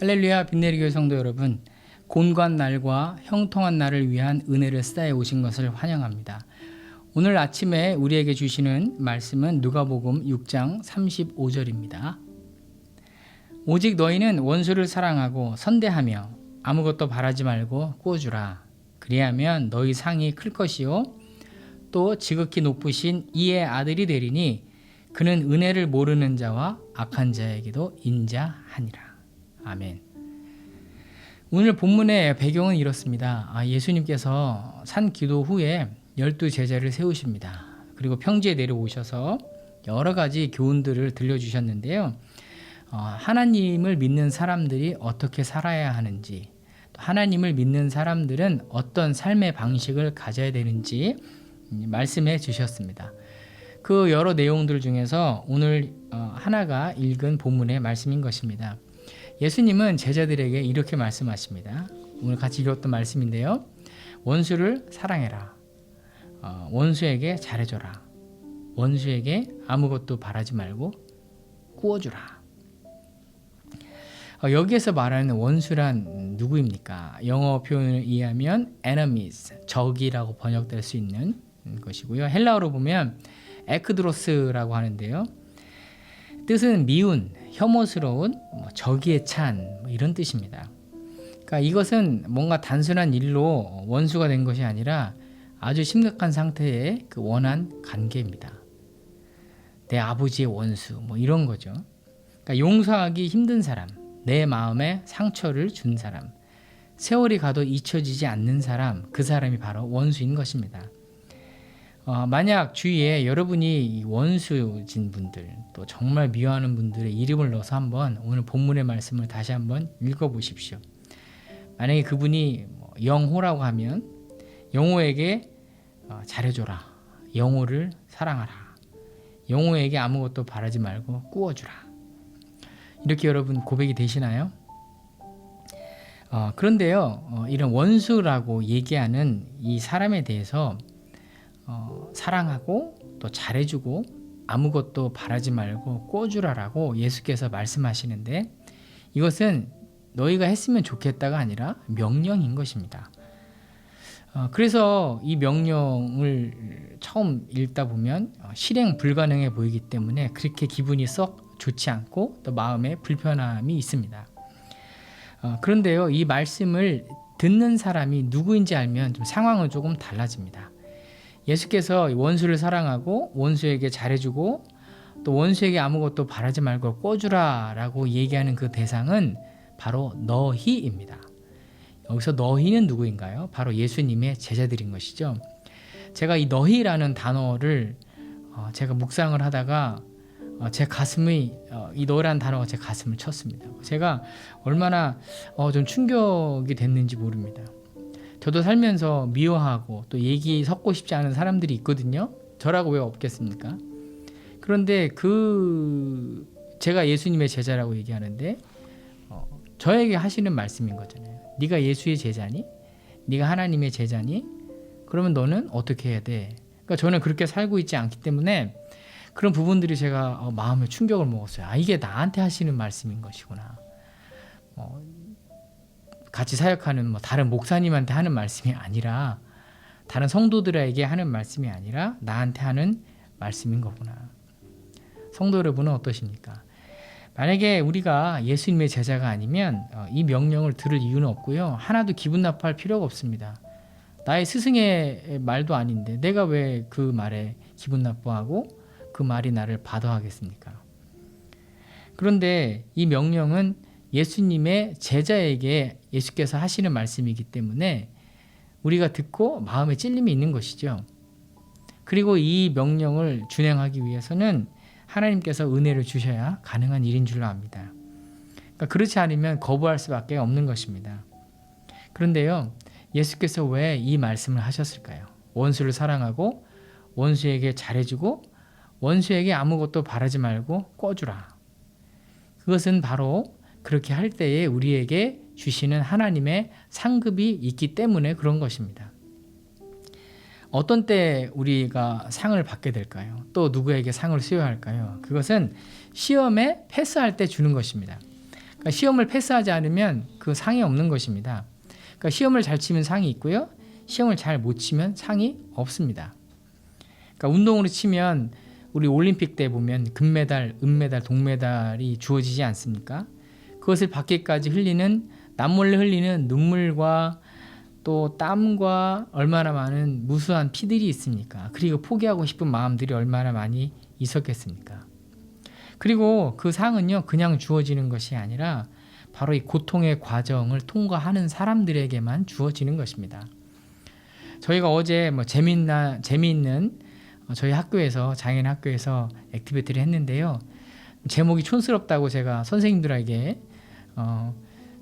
할렐루야, 빛내리 교회 성도 여러분, 곤고한 날과 형통한 날을 위한 은혜를 쌓여 오신 것을 환영합니다. 오늘 아침에 우리에게 주시는 말씀은 누가복음 6장 35절입니다. 오직 너희는 원수를 사랑하고 선대하며 아무것도 바라지 말고 꾸어주라. 그리하면 너희 상이 클 것이요 또 지극히 높으신 이의 아들이 되리니 그는 은혜를 모르는 자와 악한 자에게도 인자하니라. 아멘. 오늘 본문의 배경은 이렇습니다. 예수님께서 산 기도 후에 12제자를 세우십니다. 그리고 평지에 내려오셔서 여러 가지 교훈들을 들려주셨는데요. 하나님을 믿는 사람들이 어떻게 살아야 하는지, 또 하나님을 믿는 사람들은 어떤 삶의 방식을 가져야 되는지 말씀해 주셨습니다. 그 여러 내용들 중에서 오늘 하나가 읽은 본문의 말씀인 것입니다. 예수님은 제자들에게 이렇게 말씀하십니다. 오늘 같이 읽었던 말씀인데요. 원수를 사랑해라. 원수에게 잘해줘라. 원수에게 아무것도 바라지 말고 꾸어주라. 여기에서 말하는 원수란 누구입니까? 영어 표현을 의하면 enemies, 적이라고 번역될 수 있는 것이고요. 헬라어로 보면 에크드로스라고 하는데요. 뜻은 미운, 혐오스러운, 적이에 찬 이런 뜻입니다. 그러니까 이것은 뭔가 단순한 일로 원수가 된 것이 아니라 아주 심각한 상태의 그 원한 관계입니다. 내 아버지의 원수 이런 거죠. 그러니까 용서하기 힘든 사람, 내 마음에 상처를 준 사람, 세월이 가도 잊혀지지 않는 사람, 그 사람이 바로 원수인 것입니다. 만약 주위에 여러분이 원수진 분들, 또 정말 미워하는 분들의 이름을 넣어서 한번 오늘 본문의 말씀을 다시 한번 읽어보십시오. 만약에 그분이 영호라고 하면 영호에게 잘해줘라. 영호를 사랑하라. 영호에게 아무것도 바라지 말고 꾸어주라. 이렇게 여러분 고백이 되시나요? 그런데요, 이런 원수라고 얘기하는 이 사람에 대해서 사랑하고 또 잘해주고 아무것도 바라지 말고 꾸어주라라고 예수께서 말씀하시는데, 이것은 너희가 했으면 좋겠다가 아니라 명령인 것입니다. 그래서 이 명령을 처음 읽다 보면 실행 불가능해 보이기 때문에 그렇게 기분이 썩 좋지 않고 또 마음에 불편함이 있습니다. 그런데요, 이 말씀을 듣는 사람이 누구인지 알면 좀 상황은 조금 달라집니다. 예수께서 원수를 사랑하고 원수에게 잘해주고 또 원수에게 아무것도 바라지 말고 꾸어주라 라고 얘기하는 그 대상은 바로 너희입니다. 여기서 너희는 누구인가요? 바로 예수님의 제자들인 것이죠. 제가 이 너희라는 단어를 제가 묵상을 하다가 제 가슴이 이 너라는 단어가 제 가슴을 쳤습니다. 제가 얼마나 좀 충격이 됐는지 모릅니다. 저도 살면서 미워하고 또 얘기 섞고 싶지 않은 사람들이 있거든요. 저라고 왜 없겠습니까? 그런데 제가 예수님의 제자라고 얘기하는데 저에게 하시는 말씀인 거잖아요. 네가 예수의 제자니? 네가 하나님의 제자니? 그러면 너는 어떻게 해야 돼? 그러니까 저는 그렇게 살고 있지 않기 때문에 그런 부분들이 제가 마음에 충격을 먹었어요. 이게 나한테 하시는 말씀인 것이구나. 같이 사역하는 다른 목사님한테 하는 말씀이 아니라, 다른 성도들에게 하는 말씀이 아니라 나한테 하는 말씀인 거구나. 성도 여러분은 어떠십니까? 만약에 우리가 예수님의 제자가 아니면 이 명령을 들을 이유는 없고요. 하나도 기분 나빠할 필요가 없습니다. 나의 스승의 말도 아닌데 내가 왜 그 말에 기분 나빠하고 그 말이 나를 받아하겠습니까? 그런데 이 명령은 예수님의 제자에게 예수께서 하시는 말씀이기 때문에 우리가 듣고 마음에 찔림이 있는 것이죠. 그리고 이 명령을 준행하기 위해서는 하나님께서 은혜를 주셔야 가능한 일인 줄로 압니다. 그러니까 그렇지 않으면 거부할 수밖에 없는 것입니다. 그런데요, 예수께서 왜 이 말씀을 하셨을까요? 원수를 사랑하고 원수에게 잘해주고 원수에게 아무것도 바라지 말고 꿔주라. 그것은 바로 그렇게 할 때에 우리에게 주시는 하나님의 상급이 있기 때문에 그런 것입니다. 어떤 때 우리가 상을 받게 될까요? 또 누구에게 상을 수여할까요? 그것은 시험에 패스할 때 주는 것입니다. 그러니까 시험을 패스하지 않으면 그 상이 없는 것입니다. 그러니까 시험을 잘 치면 상이 있고요. 시험을 잘 못 치면 상이 없습니다. 그러니까 운동으로 치면 우리 올림픽 때 보면 금메달, 은메달, 동메달이 주어지지 않습니까? 그것을 받기까지 흘리는 남몰래 흘리는 눈물과 또 땀과 얼마나 많은 무수한 피들이 있습니까? 그리고 포기하고 싶은 마음들이 얼마나 많이 있었겠습니까? 그리고 그 상은요, 그냥 주어지는 것이 아니라 바로 이 고통의 과정을 통과하는 사람들에게만 주어지는 것입니다. 저희가 어제 재미있는 저희 학교에서, 장애인 학교에서 액티비티를 했는데요. 제목이 촌스럽다고 제가 선생님들에게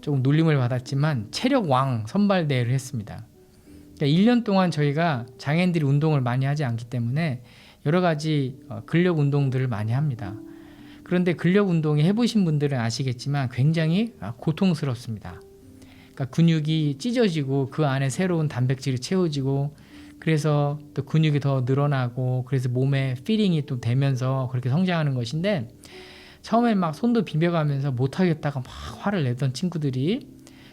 조금 놀림을 받았지만 체력 왕 선발대회를 했습니다. 그러니까 1년 동안 저희가 장애인들이 운동을 많이 하지 않기 때문에 여러 가지 근력 운동들을 많이 합니다. 그런데 근력 운동이 해보신 분들은 아시겠지만 굉장히 고통스럽습니다. 그러니까 근육이 찢어지고 그 안에 새로운 단백질이 채워지고 그래서 또 근육이 더 늘어나고 그래서 몸에 필링이 또 되면서 그렇게 성장하는 것인데 처음에 막 손도 비벼가면서 못하겠다가 막 화를 내던 친구들이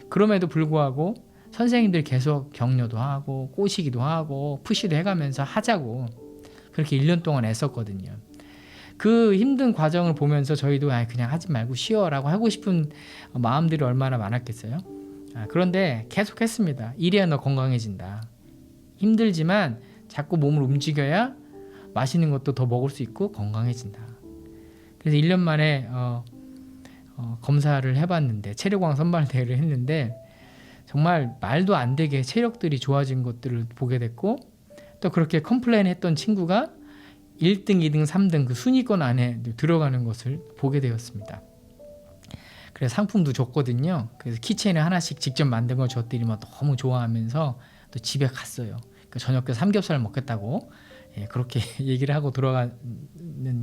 그럼에도 불구하고 선생님들이 계속 격려도 하고 꼬시기도 하고 푸시도 해가면서 하자고 그렇게 1년 동안 애썼거든요. 그 힘든 과정을 보면서 저희도 그냥 하지 말고 쉬어라고 하고 싶은 마음들이 얼마나 많았겠어요. 그런데 계속 했습니다. 이래야 너 건강해진다. 힘들지만 자꾸 몸을 움직여야 맛있는 것도 더 먹을 수 있고 건강해진다. 그래서 1년 만에 검사를 해봤는데 체력왕 선발대회를 했는데 정말 말도 안 되게 체력들이 좋아진 것들을 보게 됐고 또 그렇게 컴플레인 했던 친구가 1등, 2등, 3등 그 순위권 안에 들어가는 것을 보게 되었습니다. 그래서 상품도 줬거든요. 그래서 키체인을 하나씩 직접 만든 걸 줬더니 너무 좋아하면서 또 집에 갔어요. 그러니까 저녁 때 삼겹살 먹겠다고 그렇게 얘기를 하고 돌아가는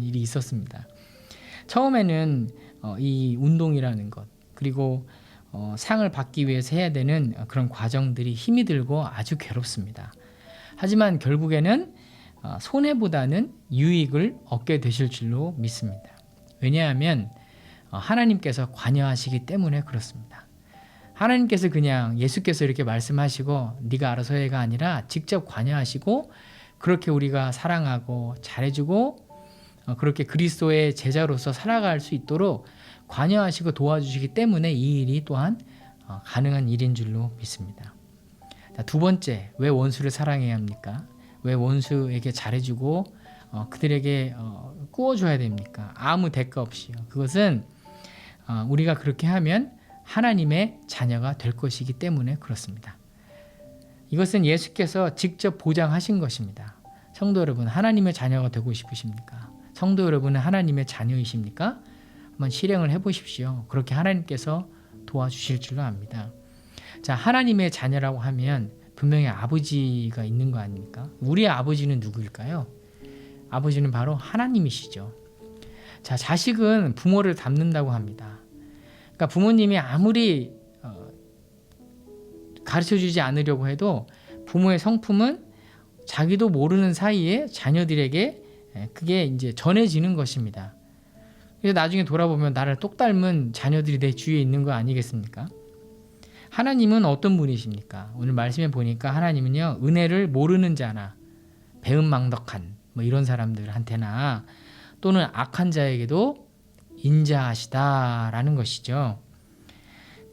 일이 있었습니다. 처음에는 이 운동이라는 것 그리고 상을 받기 위해서 해야 되는 그런 과정들이 힘이 들고 아주 괴롭습니다. 하지만 결국에는 손해보다는 유익을 얻게 되실 줄로 믿습니다. 왜냐하면 하나님께서 관여하시기 때문에 그렇습니다. 하나님께서 그냥 예수께서 이렇게 말씀하시고 네가 알아서 해가 아니라 직접 관여하시고 그렇게 우리가 사랑하고 잘해주고 그렇게 그리스도의 제자로서 살아갈 수 있도록 관여하시고 도와주시기 때문에 이 일이 또한 가능한 일인 줄로 믿습니다. 자, 두 번째, 왜 원수를 사랑해야 합니까? 왜 원수에게 잘해주고 그들에게 구워줘야 됩니까? 아무 대가 없이요. 그것은 우리가 그렇게 하면 하나님의 자녀가 될 것이기 때문에 그렇습니다. 이것은 예수께서 직접 보장하신 것입니다. 성도 여러분, 하나님의 자녀가 되고 싶으십니까? 성도 여러분은 하나님의 자녀이십니까? 한번 실행을 해보십시오. 그렇게 하나님께서 도와주실 줄로 압니다. 자, 하나님의 자녀라고 하면 분명히 아버지가 있는 거 아닙니까? 우리의 아버지는 누구일까요? 아버지는 바로 하나님이시죠. 자, 자식은 부모를 닮는다고 합니다. 그러니까 부모님이 아무리 가르쳐주지 않으려고 해도 부모의 성품은 자기도 모르는 사이에 자녀들에게 그게 이제 전해지는 것입니다. 그래서 나중에 돌아보면 나를 똑 닮은 자녀들이 내 주위에 있는 거 아니겠습니까? 하나님은 어떤 분이십니까? 오늘 말씀에 보니까 하나님은요, 은혜를 모르는 자나 배은망덕한 이런 사람들한테나 또는 악한 자에게도 인자하시다라는 것이죠.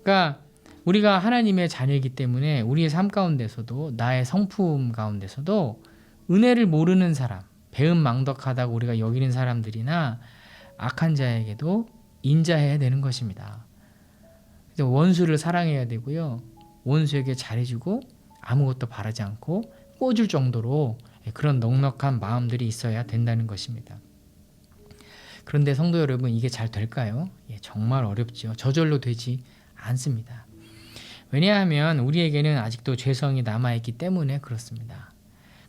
그러니까 우리가 하나님의 자녀이기 때문에 우리의 삶 가운데서도 나의 성품 가운데서도 은혜를 모르는 사람, 배은망덕하다고 우리가 여기는 사람들이나 악한 자에게도 인자해야 되는 것입니다. 그래서 원수를 사랑해야 되고요. 원수에게 잘해주고 아무것도 바라지 않고 꿔줄 정도로 그런 넉넉한 마음들이 있어야 된다는 것입니다. 그런데 성도 여러분, 이게 잘 될까요? 정말 어렵죠. 저절로 되지 않습니다. 왜냐하면 우리에게는 아직도 죄성이 남아있기 때문에 그렇습니다.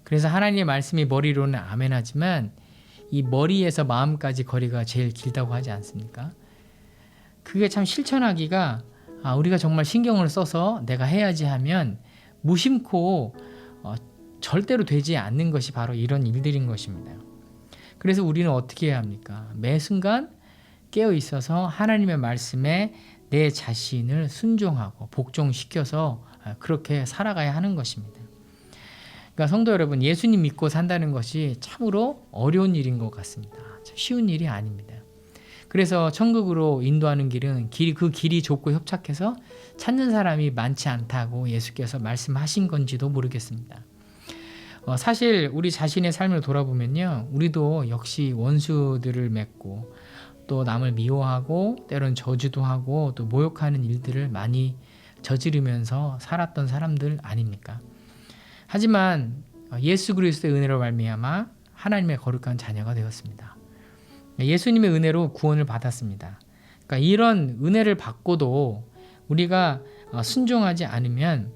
그래서 하나님의 말씀이 머리로는 아멘하지만 이 머리에서 마음까지 거리가 제일 길다고 하지 않습니까? 그게 참 실천하기가 우리가 정말 신경을 써서 내가 해야지 하면 무심코 절대로 되지 않는 것이 바로 이런 일들인 것입니다. 그래서 우리는 어떻게 해야 합니까? 매 순간 깨어 있어서 하나님의 말씀에 내 자신을 순종하고 복종시켜서 그렇게 살아가야 하는 것입니다. 그러니까 성도 여러분, 예수님 믿고 산다는 것이 참으로 어려운 일인 것 같습니다. 쉬운 일이 아닙니다. 그래서 천국으로 인도하는 길은 그 길이 좁고 협착해서 찾는 사람이 많지 않다고 예수께서 말씀하신 건지도 모르겠습니다. 사실 우리 자신의 삶을 돌아보면요, 우리도 역시 원수들을 맺고 또 남을 미워하고 때론 저주도 하고 또 모욕하는 일들을 많이 저지르면서 살았던 사람들 아닙니까? 하지만 예수 그리스도의 은혜로 말미암아 하나님의 거룩한 자녀가 되었습니다. 예수님의 은혜로 구원을 받았습니다. 그러니까 이런 은혜를 받고도 우리가 순종하지 않으면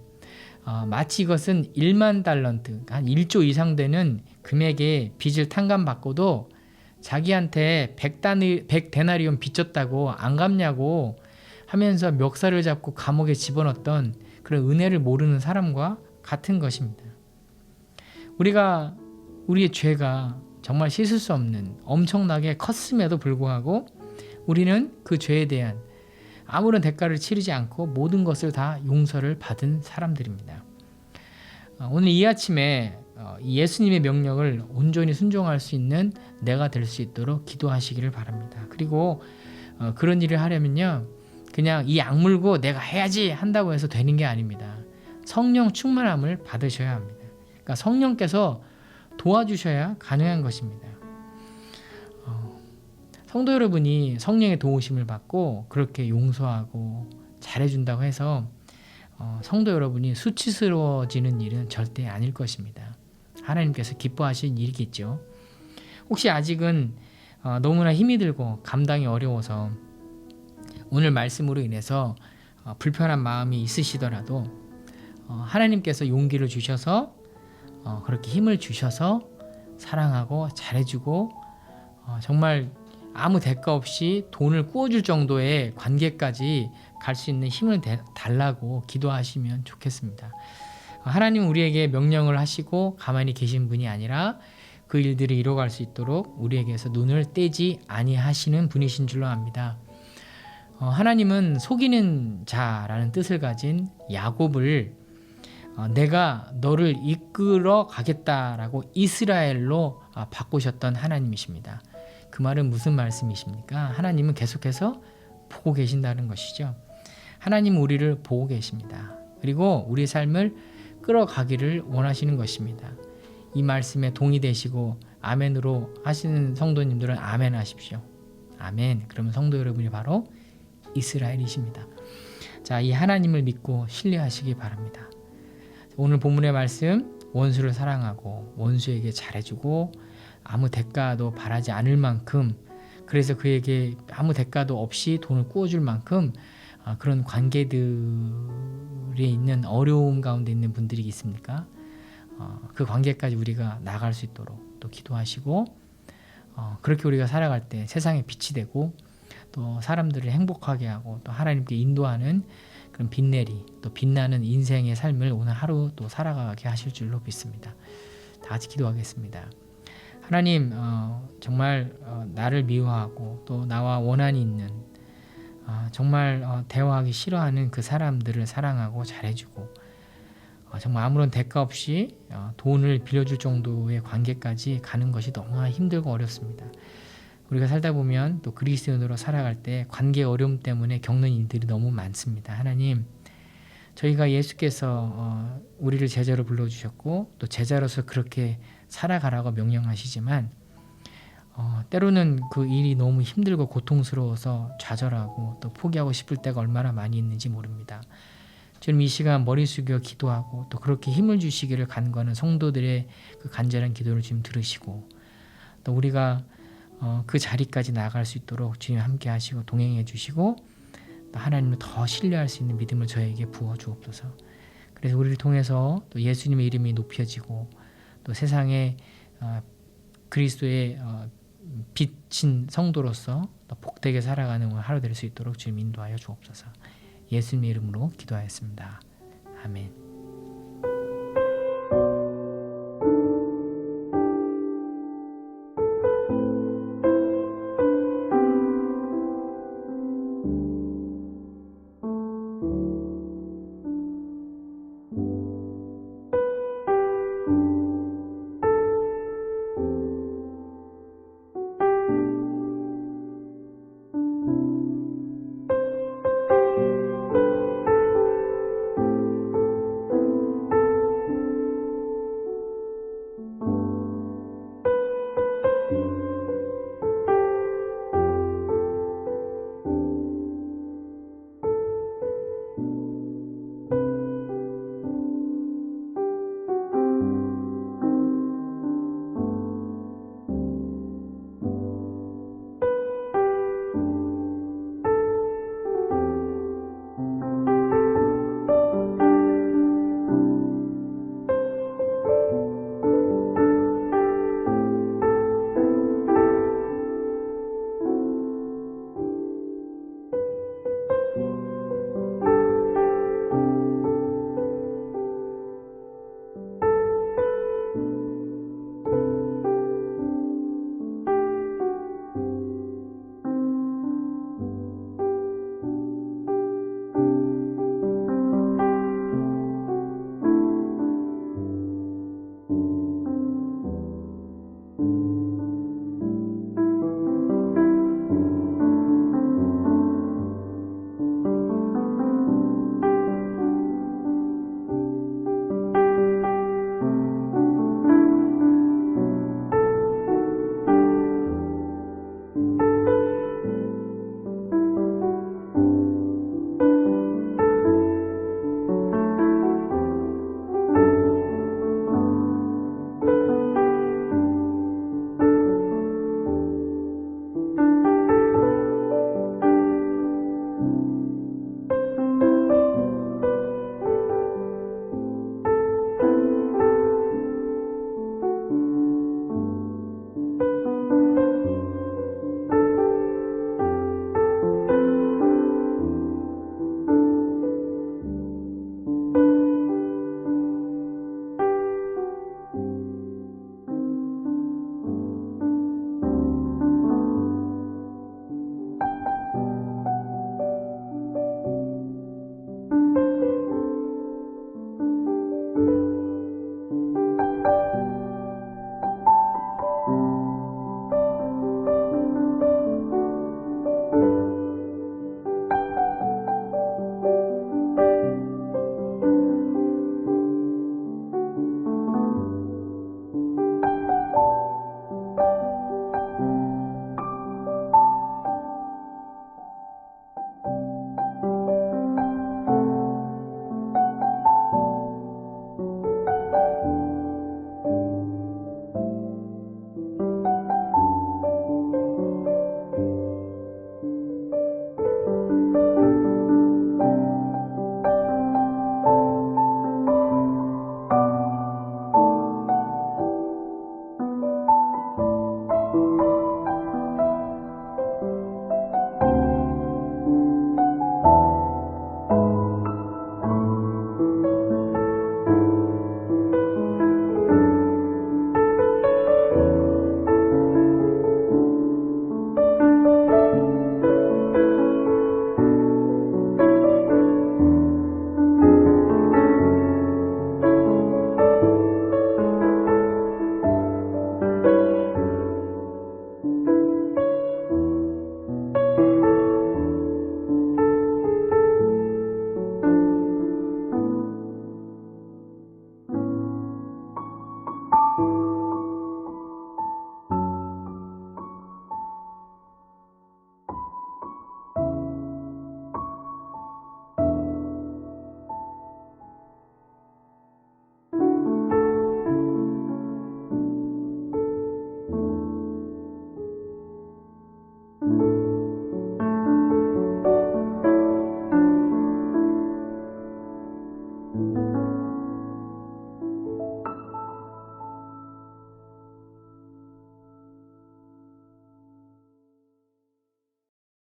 마치 이것은 1만 달란트, 한 1조 이상 되는 금액의 빚을 탕감받고도 자기한테 100데나리온 빚졌다고 안 갚냐고 하면서 멱살을 잡고 감옥에 집어넣었던 그런 은혜를 모르는 사람과 같은 것입니다. 우리의 죄가 정말 씻을 수 없는 엄청나게 컸음에도 불구하고 우리는 그 죄에 대한 아무런 대가를 치르지 않고 모든 것을 다 용서를 받은 사람들입니다. 오늘 이 아침에 예수님의 명령을 온전히 순종할 수 있는 내가 될 수 있도록 기도하시기를 바랍니다. 그리고 그런 일을 하려면요, 그냥 이 악물고 내가 해야지 한다고 해서 되는 게 아닙니다. 성령 충만함을 받으셔야 합니다. 그러니까 성령께서 도와주셔야 가능한 것입니다. 성도 여러분이 성령의 도우심을 받고 그렇게 용서하고 잘해준다고 해서 성도 여러분이 수치스러워지는 일은 절대 아닐 것입니다. 하나님께서 기뻐하시는 일이겠죠. 혹시 아직은 너무나 힘이 들고 감당이 어려워서 오늘 말씀으로 인해서 불편한 마음이 있으시더라도 하나님께서 용기를 주셔서 그렇게 힘을 주셔서 사랑하고 잘해주고 정말 아무 대가 없이 돈을 꾸어줄 정도의 관계까지 갈 수 있는 힘을 달라고 기도하시면 좋겠습니다. 하나님은 우리에게 명령을 하시고 가만히 계신 분이 아니라 그 일들을 이뤄갈 수 있도록 우리에게서 눈을 떼지 아니하시는 분이신 줄로 압니다. 하나님은 속이는 자라는 뜻을 가진 야곱을 내가 너를 이끌어 가겠다라고 이스라엘로 바꾸셨던 하나님이십니다. 그 말은 무슨 말씀이십니까? 하나님은 계속해서 보고 계신다는 것이죠. 하나님은 우리를 보고 계십니다. 그리고 우리의 삶을 끌어가기를 원하시는 것입니다. 이 말씀에 동의되시고 아멘으로 하시는 성도님들은 아멘 하십시오. 아멘. 그러면 성도 여러분이 바로 이스라엘이십니다. 자, 이 하나님을 믿고 신뢰하시기 바랍니다. 오늘 본문의 말씀, 원수를 사랑하고 원수에게 잘해주고 아무 대가도 바라지 않을 만큼, 그래서 그에게 아무 대가도 없이 돈을 꾸어줄 만큼 그런 관계들에 있는 어려움 가운데 있는 분들이 있습니까? 그 관계까지 우리가 나갈 수 있도록 또 기도하시고 그렇게 우리가 살아갈 때 세상에 빛이 되고 또 사람들을 행복하게 하고 또 하나님께 인도하는 그런 빛내리 또 빛나는 인생의 삶을 오늘 하루 또 살아가게 하실 줄로 믿습니다. 다 같이 기도하겠습니다. 하나님, 정말 나를 미워하고 또 나와 원한이 있는 정말 대화하기 싫어하는 그 사람들을 사랑하고 잘해주고 정말 아무런 대가 없이 돈을 빌려줄 정도의 관계까지 가는 것이 너무나 힘들고 어렵습니다. 우리가 살다 보면 또 그리스도인으로 살아갈 때 관계 어려움 때문에 겪는 일들이 너무 많습니다. 하나님, 저희가 예수께서 우리를 제자로 불러주셨고 또 제자로서 그렇게 살아가라고 명령하시지만 때로는 그 일이 너무 힘들고 고통스러워서 좌절하고 또 포기하고 싶을 때가 얼마나 많이 있는지 모릅니다. 지금 이 시간 머리 숙여 기도하고 또 그렇게 힘을 주시기를 간구하는 성도들의 그 간절한 기도를 지금 들으시고 또 우리가 그 자리까지 나아갈 수 있도록 주님 함께 하시고 동행해 주시고 또 하나님을 더 신뢰할 수 있는 믿음을 저에게 부어 주옵소서. 그래서 우리를 통해서 또 예수님의 이름이 높여지고 또 세상에 그리스도의 빛인 성도로서 또 복되게 살아가는 하루 될 수 있도록 주님 인도하여 주옵소서. 예수님의 이름으로 기도하였습니다. 아멘.